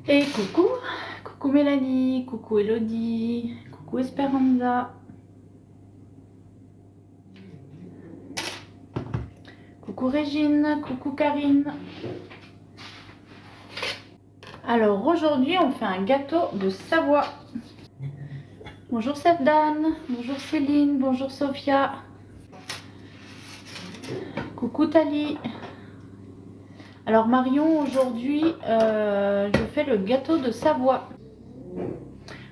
Et coucou, coucou Mélanie, coucou Elodie, coucou Esperanza, coucou Régine, coucou Karine. Alors aujourd'hui on fait un gâteau de Savoie. Bonjour Sefdan, bonjour Céline, bonjour Sophia, coucou Tali. Alors Marion, aujourd'hui je fais le gâteau de Savoie.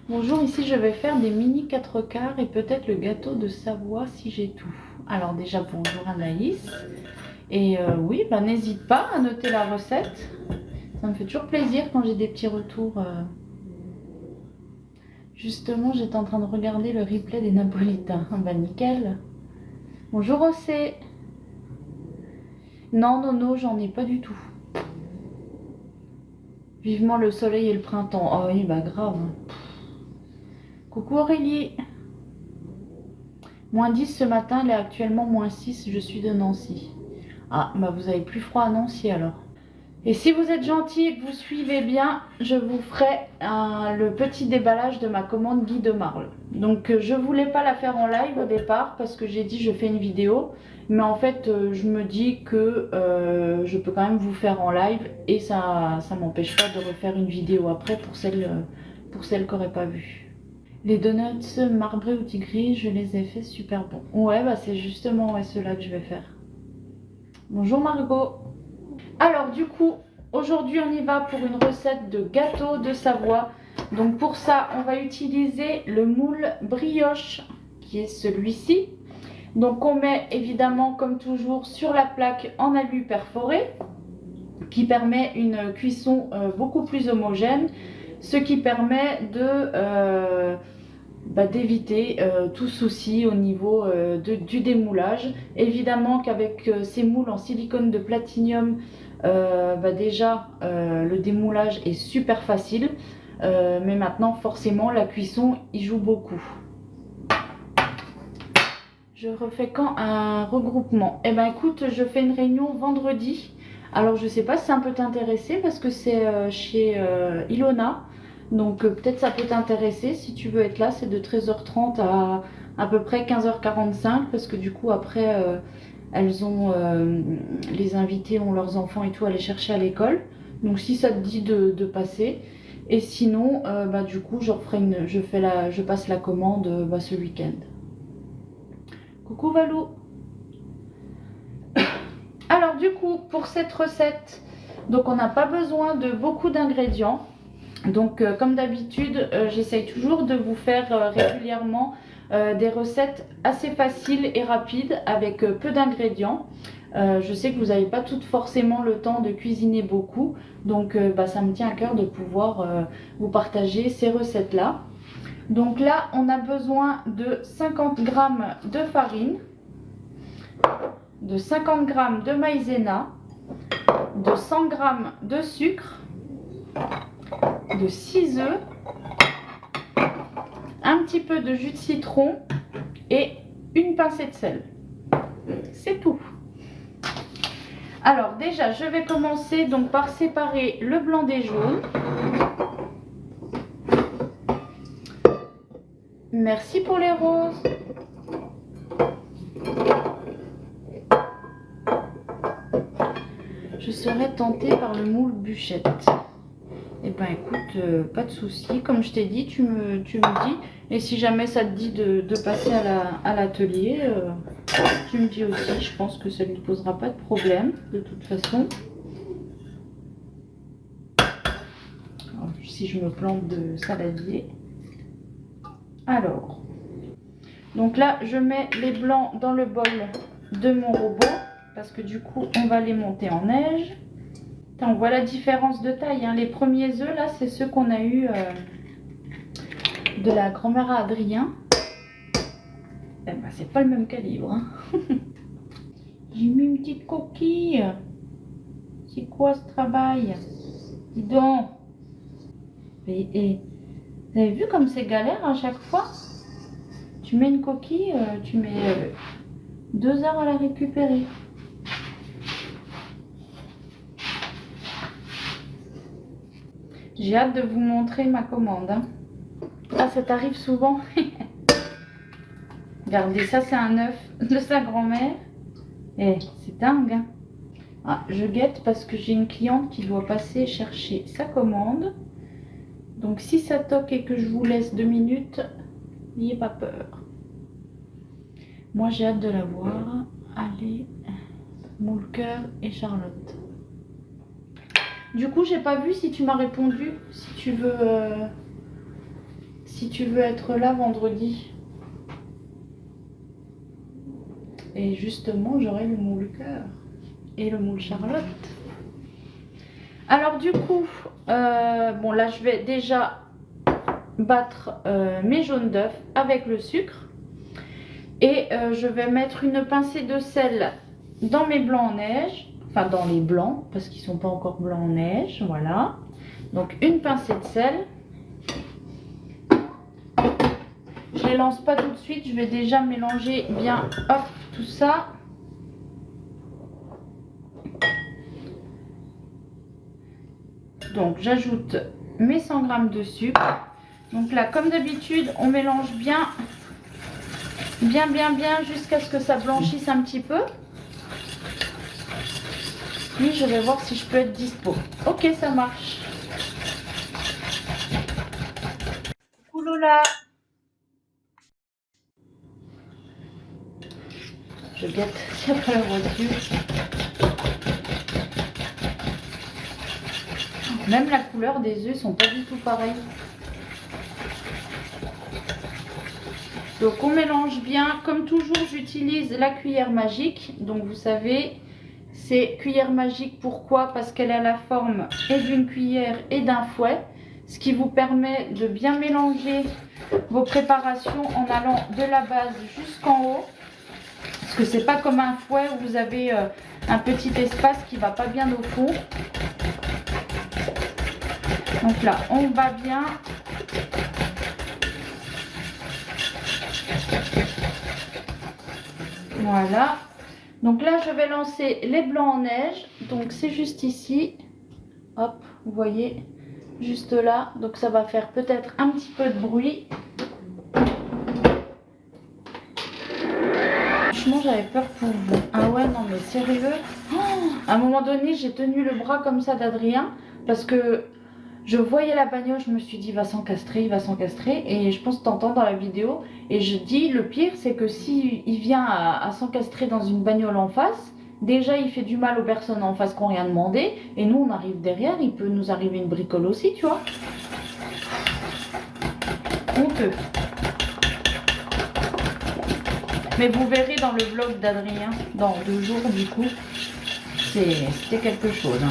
Bonjour, ici je vais faire des mini 4 quarts et peut-être le gâteau de Savoie si j'ai tout. Alors déjà bonjour Anaïs. Et oui, bah, n'hésite pas à noter la recette. Ça me fait toujours plaisir quand j'ai des petits retours. Justement, j'étais en train de regarder le replay des Napolitains. Bah nickel. Bonjour Océ. Non, Nono, j'en ai pas du tout. Vivement le soleil et le printemps. Oh oui, bah grave. Coucou Aurélie. Moins 10 ce matin, il est actuellement moins 6, je suis de Nancy. Ah, bah vous avez plus froid à Nancy alors. Et si vous êtes gentil et que vous suivez bien, je vous ferai le petit déballage de ma commande Guy de Marle. Donc je voulais pas la faire en live au départ parce que j'ai dit je fais une vidéo. Mais en fait je me dis que je peux quand même vous faire en live et ça m'empêche pas de refaire une vidéo après pour celles qui n'auraient pas vu. Les donuts marbrés ou tigris, je les ai fait super bons. Ouais, bah c'est justement ceux-là que je vais faire. Bonjour Margot. Alors du coup, aujourd'hui on y va pour une recette de gâteau de Savoie. Donc pour ça, on va utiliser le moule brioche qui est celui-ci. Donc on met évidemment comme toujours sur la plaque en alu perforé qui permet une cuisson beaucoup plus homogène, ce qui permet d'éviter tout souci au niveau du démoulage. Évidemment qu'avec ces moules en silicone de platinium, déjà le démoulage est super facile, mais maintenant forcément la cuisson y joue beaucoup. Je refais quand un regroupement? Eh ben écoute, je fais une réunion vendredi. Alors je sais pas si ça peut t'intéresser parce que c'est chez Ilona. Donc peut-être ça peut t'intéresser si tu veux être là. C'est de 13h30 à peu près 15h45 parce que du coup après elles ont les invités ont leurs enfants et tout à les chercher à l'école. Donc si ça te dit de passer. Et sinon du coup je passe la commande ce week-end. Coucou Valou. Alors du coup pour cette recette, donc on n'a pas besoin de beaucoup d'ingrédients. Donc comme d'habitude, j'essaye toujours de vous faire régulièrement des recettes assez faciles et rapides avec peu d'ingrédients. Je sais que vous n'avez pas toutes forcément le temps de cuisiner beaucoup, donc ça me tient à cœur de pouvoir vous partager ces recettes là. Donc là on a besoin de 50 g de farine, de 50 g de maïzena, de 100 g de sucre, de 6 œufs, un petit peu de jus de citron et une pincée de sel. C'est tout. Alors déjà, je vais commencer donc par séparer le blanc des jaunes. Merci pour les roses. Je serais tentée par le moule bûchette. Eh ben écoute, pas de souci. Comme je t'ai dit, tu me dis. Et si jamais ça te dit de passer à l'atelier, tu me dis aussi. Je pense que ça ne lui posera pas de problème de toute façon. Alors, si je me plante de saladier. Alors, donc là, je mets les blancs dans le bol de mon robot. Parce que du coup, on va les monter en neige. On voit la différence de taille. Hein. Les premiers œufs, là, c'est ceux qu'on a eu de la grand-mère à Adrien. Eh ben, c'est pas le même calibre. Hein. J'ai mis une petite coquille. C'est quoi ce travail? Dis donc. Et vous avez vu comme c'est galère à chaque fois? Tu mets une coquille, tu mets 2 heures à la récupérer. J'ai hâte de vous montrer ma commande. Hein. Ah, ça t'arrive souvent. Regardez, ça c'est un œuf de sa grand-mère. Eh, c'est dingue. Hein. Ah, je guette parce que j'ai une cliente qui doit passer chercher sa commande. Donc si ça toque et que je vous laisse 2 minutes, n'ayez pas peur. Moi j'ai hâte de la voir. Allez, moule cœur et Charlotte. Du coup, j'ai pas vu si tu m'as répondu, si tu veux être là vendredi. Et justement, j'aurai le moule cœur et le moule Charlotte. Alors du coup, bon là je vais déjà battre mes jaunes d'œufs avec le sucre. Et je vais mettre une pincée de sel dans mes blancs en neige. Enfin dans les blancs, parce qu'ils ne sont pas encore blancs en neige. Voilà. Donc une pincée de sel. Je ne les lance pas tout de suite. Je vais déjà mélanger bien hop, tout ça. Donc j'ajoute mes 100 g de sucre. Donc là, comme d'habitude, on mélange bien jusqu'à ce que ça blanchisse un petit peu. Puis je vais voir si je peux être dispo. Ok, ça marche. Coucou Lola. Je guette s'il n'y a pas la voiture. Même la couleur des œufs sont pas du tout pareils. Donc on mélange bien. Comme toujours, j'utilise la cuillère magique. Donc vous savez, c'est cuillère magique. Pourquoi? Parce qu'elle a la forme et d'une cuillère et d'un fouet. Ce qui vous permet de bien mélanger vos préparations en allant de la base jusqu'en haut. Parce que c'est pas comme un fouet où vous avez un petit espace qui va pas bien au fond. Donc là, on va bien. Voilà. Donc là, je vais lancer les blancs en neige. Donc c'est juste ici. Hop, vous voyez, juste là. Donc ça va faire peut-être un petit peu de bruit. Franchement, j'avais peur pour vous. Ah ouais, non mais sérieux. Oh, à un moment donné, j'ai tenu le bras comme ça d'Adrien. Parce que je voyais la bagnole, je me suis dit, il va s'encastrer, il va s'encastrer. Et je pense que tu entends dans la vidéo. Et je dis, le pire, c'est que s'il vient à s'encastrer dans une bagnole en face, déjà, il fait du mal aux personnes en face qui n'ont rien demandé. Et nous, on arrive derrière, il peut nous arriver une bricole aussi, tu vois. Honteux. Mais vous verrez dans le vlog d'Adrien, dans 2 jours, du coup, c'était quelque chose. Hein.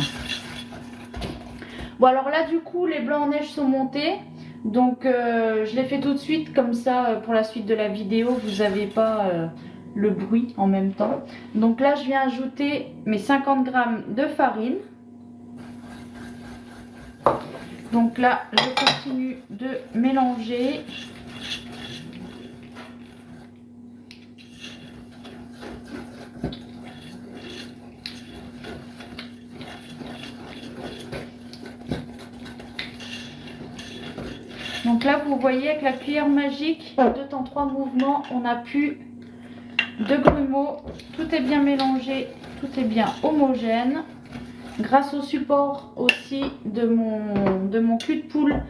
Bon alors là du coup les blancs en neige sont montés. Donc je les fais tout de suite comme ça pour la suite de la vidéo. Vous n'avez pas le bruit en même temps. Donc là je viens ajouter mes 50 g de farine. Donc là je continue de mélanger. Donc là, vous voyez avec la cuillère magique, 2 temps 3 mouvements, on n'a plus de grumeaux. Tout est bien mélangé, tout est bien homogène. Grâce au support aussi de mon cul de poule,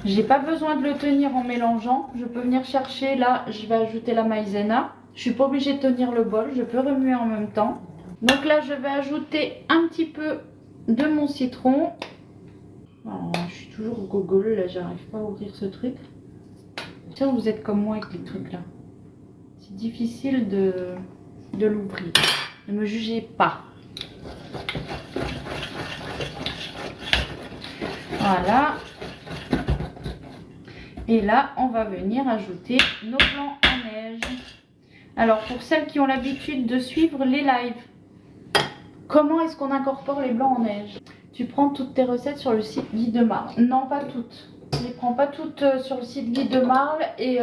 j'ai pas besoin de le tenir en mélangeant. Je peux venir chercher, là, je vais ajouter la maïzena. Je suis pas obligée de tenir le bol, je peux remuer en même temps. Donc là, je vais ajouter un petit peu de mon citron. Oh, je suis toujours gogole, là, j'arrive pas à ouvrir ce truc. Tiens, vous êtes comme moi avec les trucs là. C'est difficile de l'ouvrir. Ne me jugez pas. Voilà. Et là, on va venir ajouter nos blancs en neige. Alors, pour celles qui ont l'habitude de suivre les lives, comment est-ce qu'on incorpore les blancs en neige? Tu prends toutes tes recettes sur le site Guy de Marle? Non, pas toutes. Je les prends pas toutes sur le site Guy de Marle. Et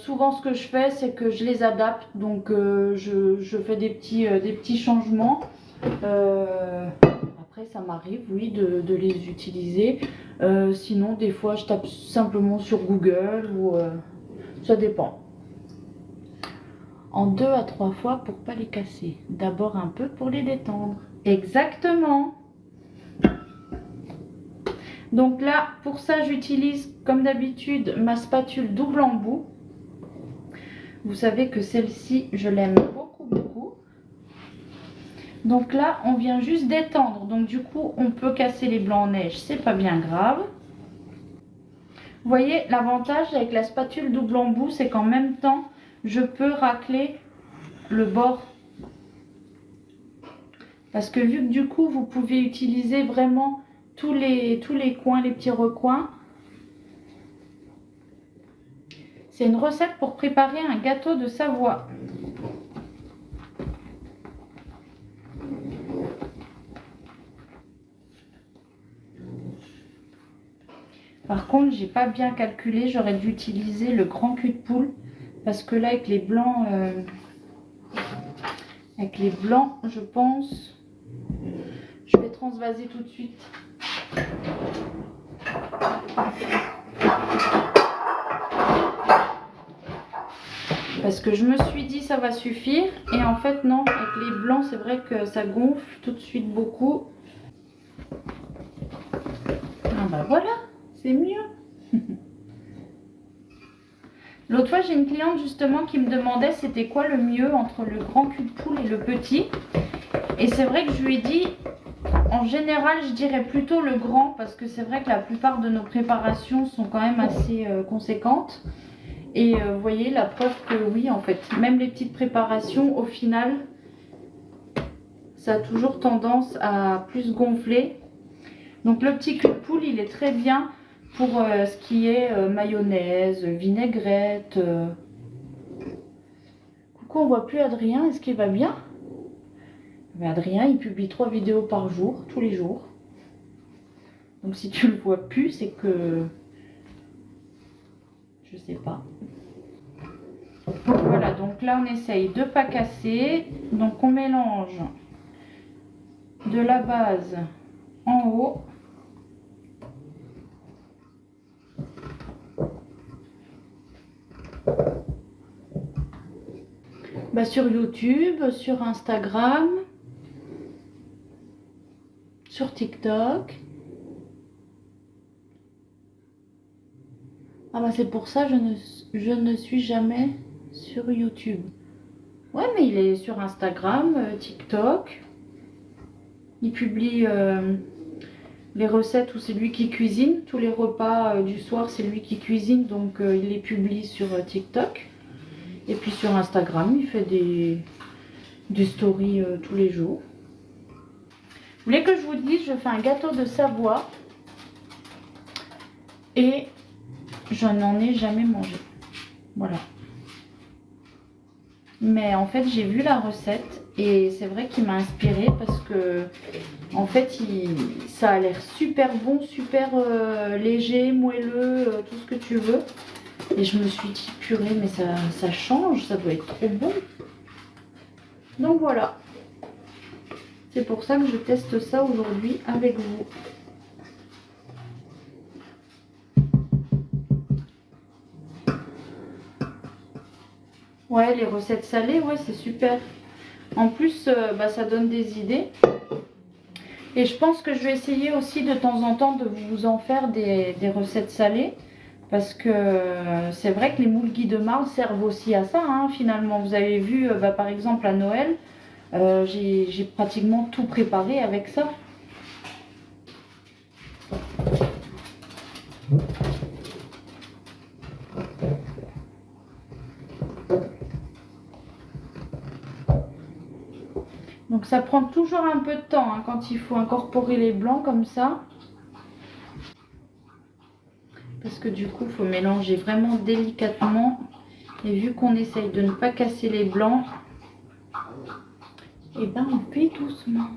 souvent, ce que je fais, c'est que je les adapte. Donc, je fais des petits changements. après, ça m'arrive, oui, de les utiliser. Sinon, des fois, je tape simplement sur Google ou ça dépend. En 2 à 3 fois pour pas les casser. D'abord un peu pour les détendre. Exactement. Donc là, pour ça, j'utilise comme d'habitude ma spatule double embout. Vous savez que celle-ci, je l'aime beaucoup, beaucoup. Donc là, on vient juste d'étendre. Donc du coup, on peut casser les blancs en neige, c'est pas bien grave. Vous voyez, l'avantage avec la spatule double embout, c'est qu'en même temps, je peux racler le bord. Parce que vu que du coup, vous pouvez utiliser vraiment tous les coins, les petits recoins. C'est une recette pour préparer un gâteau de Savoie. Par contre, j'ai pas bien calculé, j'aurais dû utiliser le grand cul de poule. Parce que là, avec les blancs, je pense, je vais transvaser tout de suite. Parce que je me suis dit ça va suffire et en fait non, avec les blancs c'est vrai que ça gonfle tout de suite beaucoup. Ah bah voilà, c'est mieux. L'autre fois j'ai une cliente justement qui me demandait c'était quoi le mieux entre le grand cul de poule et le petit. Et c'est vrai que je lui ai dit en général je dirais plutôt le grand parce que c'est vrai que la plupart de nos préparations sont quand même assez conséquentes. Et vous voyez la preuve que oui, en fait, même les petites préparations, au final, ça a toujours tendance à plus gonfler. Donc le petit cul de poule, il est très bien pour ce qui est mayonnaise, vinaigrette. Coucou, on voit plus Adrien, est-ce qu'il va bien? Mais Adrien, il publie 3 vidéos par jour, tous les jours. Donc si tu le vois plus, c'est que... je sais pas. Voilà, donc là on essaye de ne pas casser. Donc on mélange de la base en haut. Bah, sur YouTube, sur Instagram, sur TikTok. Ah bah c'est pour ça je ne suis jamais sur YouTube. Ouais, mais il est sur Instagram, TikTok. Il publie les recettes où c'est lui qui cuisine. Tous les repas du soir, c'est lui qui cuisine. Donc il les publie sur TikTok. Et puis sur Instagram, il fait des stories tous les jours. Vous voulez que je vous dise, je fais un gâteau de Savoie. Et je n'en ai jamais mangé. Voilà. Mais en fait, j'ai vu la recette et c'est vrai qu'il m'a inspirée parce que en fait, ça a l'air super bon, super léger, moelleux, tout ce que tu veux. Et je me suis dit, purée, mais ça change, ça doit être trop bon. Donc voilà. C'est pour ça que je teste ça aujourd'hui avec vous. Ouais, les recettes salées, ouais, c'est super. En plus, bah, ça donne des idées. Et je pense que je vais essayer aussi de temps en temps de vous en faire des recettes salées. Parce que c'est vrai que les moules Guy de Marle servent aussi à ça, hein, finalement. Vous avez vu, bah, par exemple, à Noël, j'ai pratiquement tout préparé avec ça. Donc ça prend toujours un peu de temps hein, quand il faut incorporer les blancs comme ça. Parce que du coup, il faut mélanger vraiment délicatement. Et vu qu'on essaye de ne pas casser les blancs, et ben on fait doucement.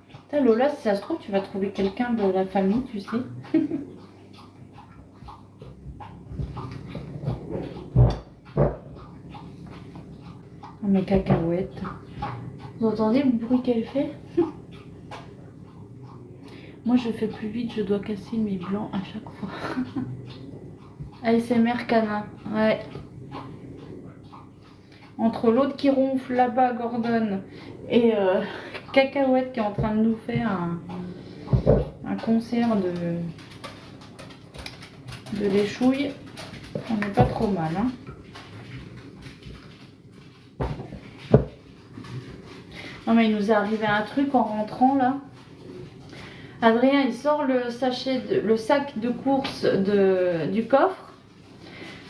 Putain, Lola, si ça se trouve, tu vas trouver quelqu'un de la famille, tu sais. Mes cacahuètes. Vous entendez le bruit qu'elle fait? Moi je fais plus vite, je dois casser mes blancs à chaque fois. ASMR canin, ouais. Entre l'autre qui ronfle là-bas, Gordon, et Cacahuète qui est en train de nous faire un concert de l'échouille, on n'est pas trop mal. Hein. Non mais il nous est arrivé un truc en rentrant là. Adrien il sort le sac de course du coffre.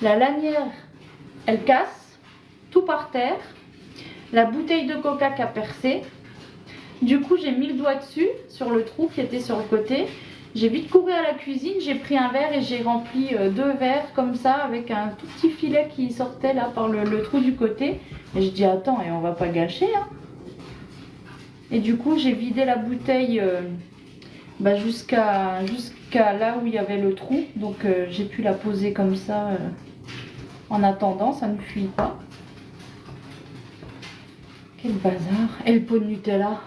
La lanière elle casse, tout par terre. La bouteille de coca qui a percé. Du coup j'ai mis le doigt dessus sur le trou qui était sur le côté. J'ai vite couru à la cuisine, j'ai pris un verre et j'ai rempli 2 verres comme ça avec un tout petit filet qui sortait là par le trou du côté. Et je dis attends, et on va pas gâcher hein. Et du coup j'ai vidé la bouteille jusqu'à là où il y avait le trou. Donc j'ai pu la poser comme ça en attendant, ça ne fuit pas. Quel bazar. Et le pot de Nutella,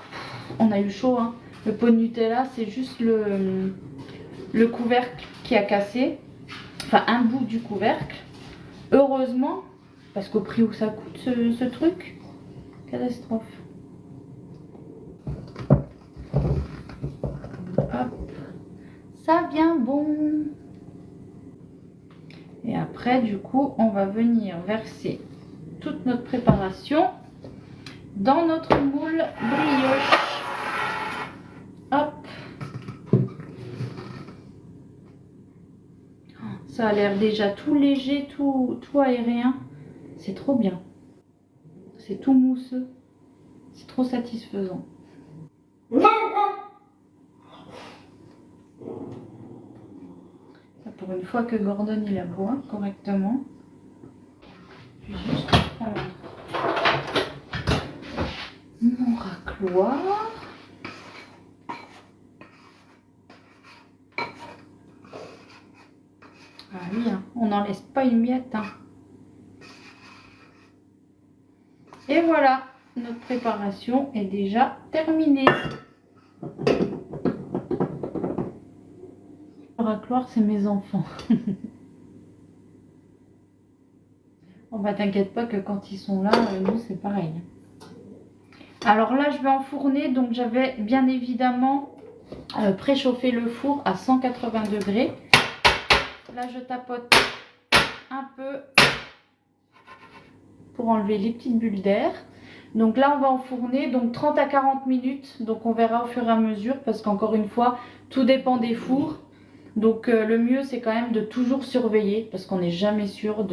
on a eu chaud hein. Le pot de Nutella c'est juste le couvercle qui a cassé. Enfin un bout du couvercle. Heureusement, parce qu'au prix où ça coûte ce truc, catastrophe. Hop, ça vient bon. Et après du coup on va venir verser toute notre préparation dans notre moule brioche. Hop. Ça a l'air déjà tout léger, tout aérien. C'est trop bien. C'est tout mousseux. C'est trop satisfaisant. Pour une fois que Gordon il aboie correctement. Je vais juste prendre mon racloir. Ah oui, hein, on n'en laisse pas une miette. Hein. Et voilà, notre préparation est déjà terminée. Le racloir, c'est mes enfants. On va t'inquiète pas que quand ils sont là, nous c'est pareil. Alors là, je vais enfourner. Donc j'avais bien évidemment préchauffé le four à 180 degrés. Là, je tapote un peu pour enlever les petites bulles d'air. Donc là, on va enfourner donc 30 à 40 minutes. Donc on verra au fur et à mesure parce qu'encore une fois, tout dépend des fours. Donc le mieux, c'est quand même de toujours surveiller parce qu'on n'est jamais sûr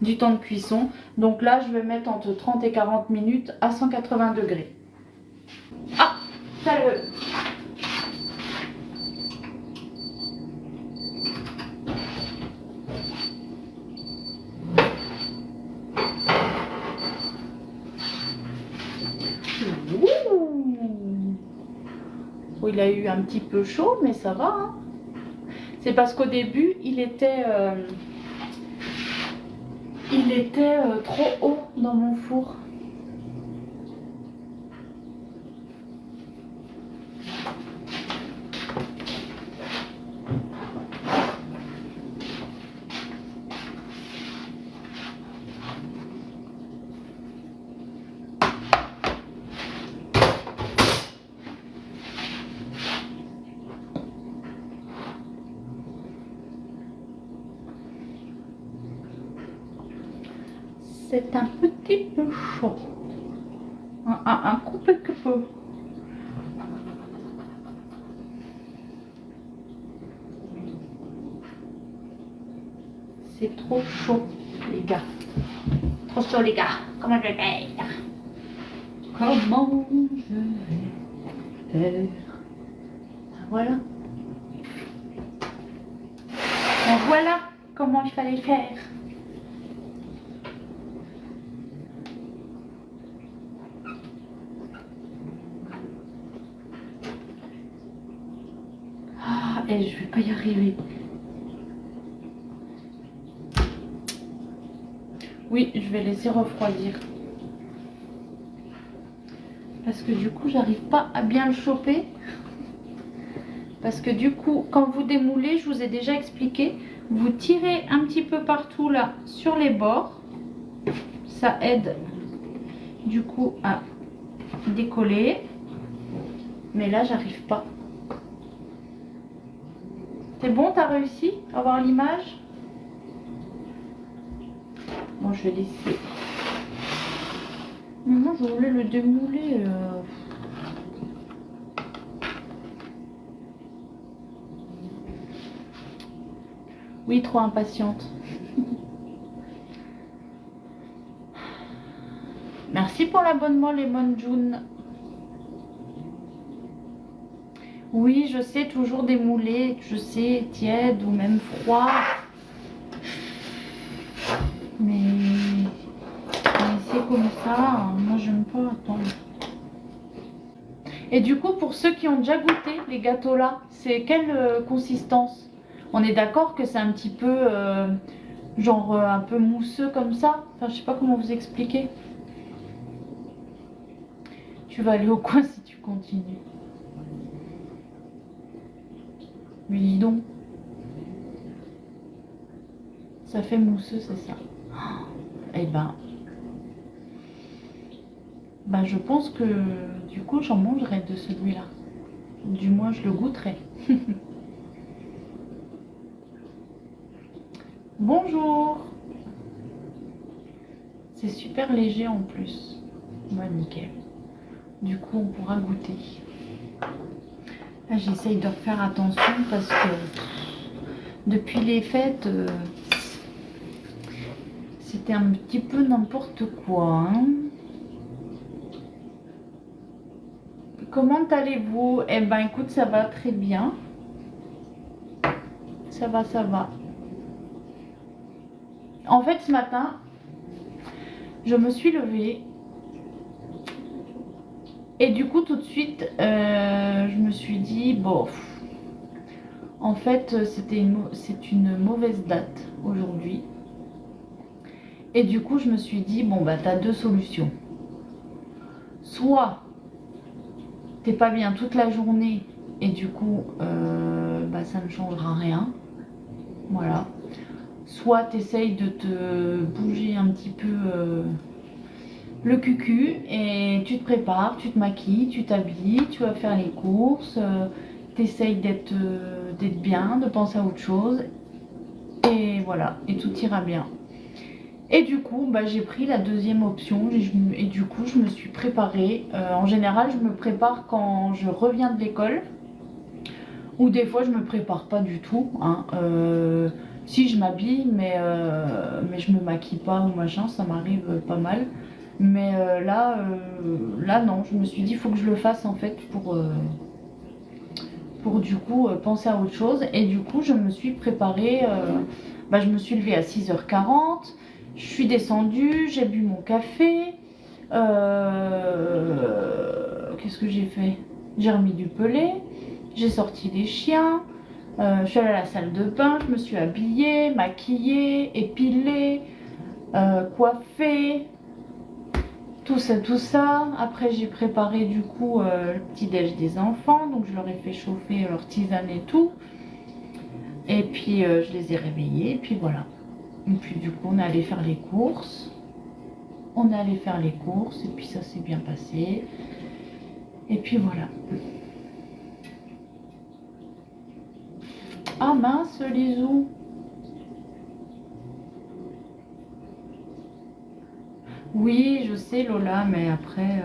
du temps de cuisson. Donc là, je vais mettre entre 30 et 40 minutes à 180 degrés. Ah, ça le... Bon, il a eu un petit peu chaud, mais ça va. Hein. C'est parce qu'au début, il était trop haut dans mon four. C'est un petit peu chaud. Un petit peu. C'est trop chaud, les gars. Trop chaud, les gars. Comment je vais faire? Comment je vais faire? Voilà. Ben voilà comment il fallait faire. Et je vais pas y arriver. Oui, je vais laisser refroidir. parce que du coup j'arrive pas à bien le choper. Parce que du coup quand vous démoulez, je vous ai déjà expliqué, vous tirez un petit peu partout là sur les bords. Ça aide du coup à décoller. Mais là j'arrive pas. C'est bon, t'as réussi à avoir l'image? Bon, je vais laisser. Mais moi je voulais le démouler. Oui, trop impatiente. Merci pour l'abonnement Lemon June. Oui, je sais, toujours démouler, je sais, tiède ou même froid. Mais c'est comme ça, hein. Moi j'aime pas attendre. Et du coup, pour ceux qui ont déjà goûté les gâteaux là, c'est quelle consistance? On est d'accord que c'est un petit peu genre un peu mousseux comme ça. Enfin, je sais pas comment vous expliquer. Tu vas aller au coin si tu continues. Mais dis donc. Ça fait mousseux, c'est ça. Eh ben, je pense que du coup j'en mangerai de celui-là. Du moins je le goûterai. Bonjour. C'est super léger en plus. Ouais, nickel. Du coup on pourra goûter. Là j'essaye de refaire attention parce que depuis les fêtes c'était un petit peu n'importe quoi, hein. Comment allez-vous? Eh ben écoute, ça va très bien. Ça va, ça va. En fait, ce matin, je me suis levée. Et du coup, tout de suite, je me suis dit, bon, en fait, c'est une mauvaise date aujourd'hui. Et du coup, je me suis dit, bon, bah, t'as deux solutions. Soit t'es pas bien toute la journée et du coup ça ne changera rien, voilà. Soit t'essayes de te bouger un petit peu le cucu et tu te prépares, tu te maquilles, tu t'habilles, tu vas faire les courses, t'essayes d'être bien, de penser à autre chose et voilà, et tout ira bien. Et du coup, j'ai pris la deuxième option et du coup, je me suis préparée. En général, je me prépare quand je reviens de l'école. Ou des fois, je me prépare pas du tout, hein. Si, je m'habille, mais je me maquille pas ou machin, ça m'arrive pas mal. Mais là, non, je me suis dit, il faut que je le fasse en fait pour du coup penser à autre chose. Et du coup, je me suis préparée, je me suis levée à 6h40. Je suis descendue, j'ai bu mon café. Qu'est-ce que j'ai fait? J'ai remis du pelé, j'ai sorti les chiens, je suis allée à la salle de bain, je me suis habillée, maquillée, épilée, coiffée, tout ça, tout ça. Après j'ai préparé du coup le petit déj des enfants, donc je leur ai fait chauffer leur tisane et tout. Et puis je les ai réveillés, et puis voilà. Et puis du coup on est allé faire les courses. Et puis ça s'est bien passé. Et puis voilà. Ah mince, Lisou. Oui, je sais Lola, mais après,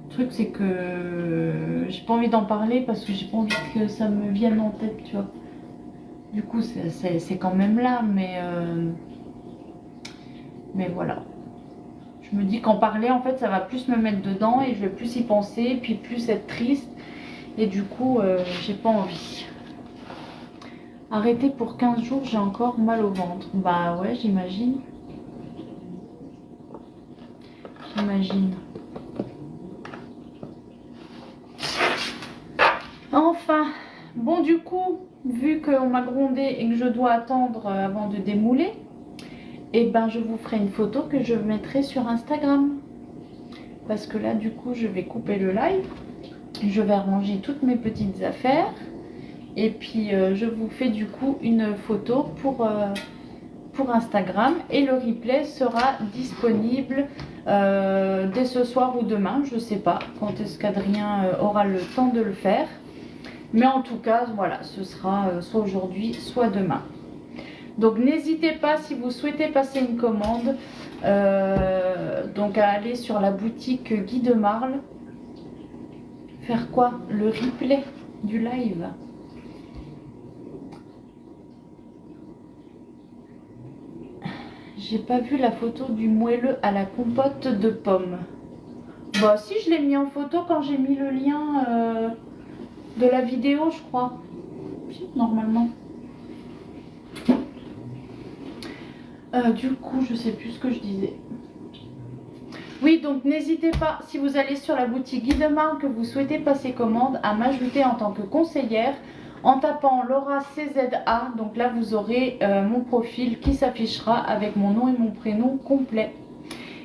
le truc c'est que j'ai pas envie d'en parler parce que j'ai pas envie que ça me vienne en tête, tu vois. Du coup, c'est quand même là, mais voilà. Je me dis qu'en parler, en fait, ça va plus me mettre dedans et je vais plus y penser, puis plus être triste. Et du coup, j'ai pas envie. Arrêter pour 15 jours, j'ai encore mal au ventre. Bah ouais, j'imagine. J'imagine. Enfin, bon du coup, vu qu'on m'a grondé et que je dois attendre avant de démouler, et je vous ferai une photo que je mettrai sur Instagram. parce que là du coup je vais couper le live. Je vais ranger toutes mes petites affaires. Et puis je vous fais du coup une photo pour Instagram. Et le replay sera disponible dès ce soir ou demain. Je ne sais pas quand est-ce qu'Adrien aura le temps de le faire. Mais en tout cas, voilà, ce sera soit aujourd'hui, soit demain. Donc n'hésitez pas si vous souhaitez passer une commande donc à aller sur la boutique Guy de Marle. Faire quoi? Le replay du live. J'ai pas vu la photo du moelleux à la compote de pommes. Bah si, je l'ai mis en photo quand j'ai mis le lien de la vidéo, je crois. Si, normalement. Du coup, je sais plus ce que je disais. Oui, donc n'hésitez pas, si vous allez sur la boutique Guy de Marle, que vous souhaitez passer commande, à m'ajouter en tant que conseillère en tapant Laura CZA. Donc là, vous aurez mon profil qui s'affichera avec mon nom et mon prénom complet.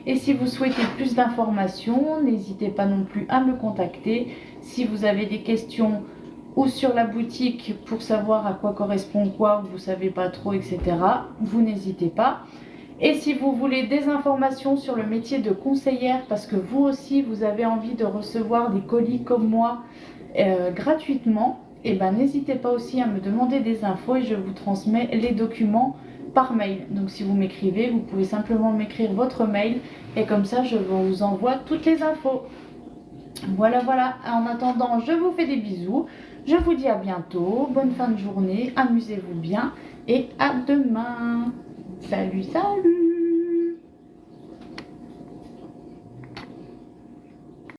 Et si vous souhaitez plus d'informations, n'hésitez pas non plus à me contacter. Si vous avez des questions ou sur la boutique pour savoir à quoi correspond quoi, vous ne savez pas trop, etc., vous n'hésitez pas. Et si vous voulez des informations sur le métier de conseillère, parce que vous aussi, vous avez envie de recevoir des colis comme moi gratuitement, et ben n'hésitez pas aussi à me demander des infos et je vous transmets les documents par mail. Donc si vous m'écrivez, vous pouvez simplement m'écrire votre mail et comme ça, je vous envoie toutes les infos. Voilà, voilà. En attendant, je vous fais des bisous. Je vous dis à bientôt. Bonne fin de journée. Amusez-vous bien et à demain. Salut, salut!